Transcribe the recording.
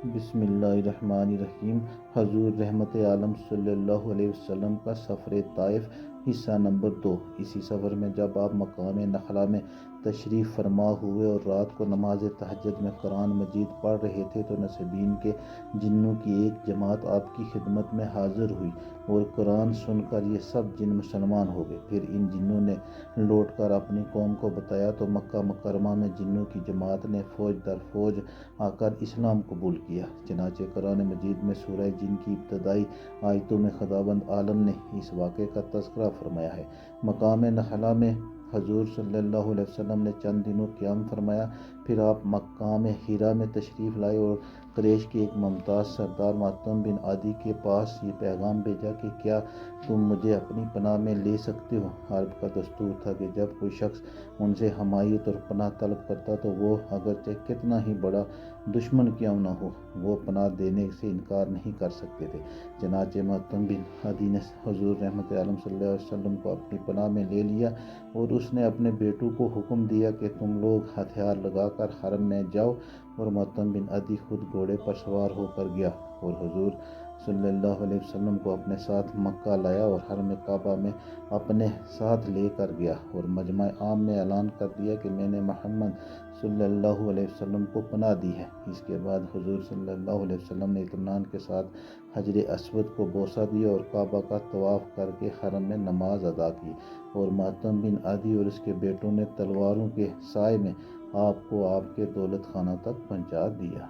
بسم اللہ الرحمن الرحیم۔ حضور رحمت عالم صلی اللہ علیہ وسلم کا سفر طائف، حصہ نمبر 2۔ اسی سفر میں جب آپ مقام نخلا میں تشریف فرما ہوئے اور رات کو نماز تہجد میں قرآن مجید پڑھ رہے تھے تو نصیبین کے جنوں کی ایک جماعت آپ کی خدمت میں حاضر ہوئی اور قرآن سن کر یہ سب جن مسلمان ہو گئے۔ پھر ان جنوں نے لوٹ کر اپنی قوم کو بتایا تو مکہ مکرمہ میں جنوں کی جماعت نے فوج در فوج آ کر اسلام قبول کیا۔ چنانچہ قرآن مجید میں سورہ جن کی ابتدائی آیتوں میں خداوند عالم نے اس واقعے کا تذکرہ فرمایا ہے۔ مقام نخلا میں حضور صلی اللہ علیہ وسلم نے چند دنوں قیام فرمایا، پھر آپ مقام حرا میں تشریف لائے اور قریش کے ایک ممتاز سردار مہتم بن عدی کے پاس یہ پیغام بھیجا کہ کیا تم مجھے اپنی پناہ میں لے سکتے ہو؟ عرب کا دستور تھا کہ جب کوئی شخص ان سے حمایت اور پناہ طلب کرتا تو وہ اگرچہ کتنا ہی بڑا دشمن کیوں نہ ہو، وہ پناہ دینے سے انکار نہیں کر سکتے تھے۔ چنانچہ مہتم بن عدی نے حضور رحمت عالم صلی اللہ علیہ وسلم کو اپنی پناہ میں لے لیا اور اس نے اپنے بیٹوں کو حکم دیا کہ تم لوگ ہتھیار لگا کر حرم میں جاؤ، اور مہتم بن عدی خود گھوڑے پر سوار ہو کر گیا اور حضور صلی اللہ علیہ وسلم کو اپنے ساتھ مکہ لایا اور حرم کعبہ میں اپنے ساتھ لے کر گیا اور مجمع عام میں اعلان کر دیا کہ میں نے محمد صلی اللہ علیہ وسلم کو پناہ دی ہے۔ اس کے بعد حضور صلی اللہ علیہ وسلم نے اطمینان کے ساتھ حجر اسود کو بوسہ دیا اور کعبہ کا طواف کر کے حرم میں نماز ادا کی، اور مہتم بن عدی اور اس کے بیٹوں نے تلواروں کے سائے میں آپ کو آپ کے دولت خانہ تک پہنچا دیا۔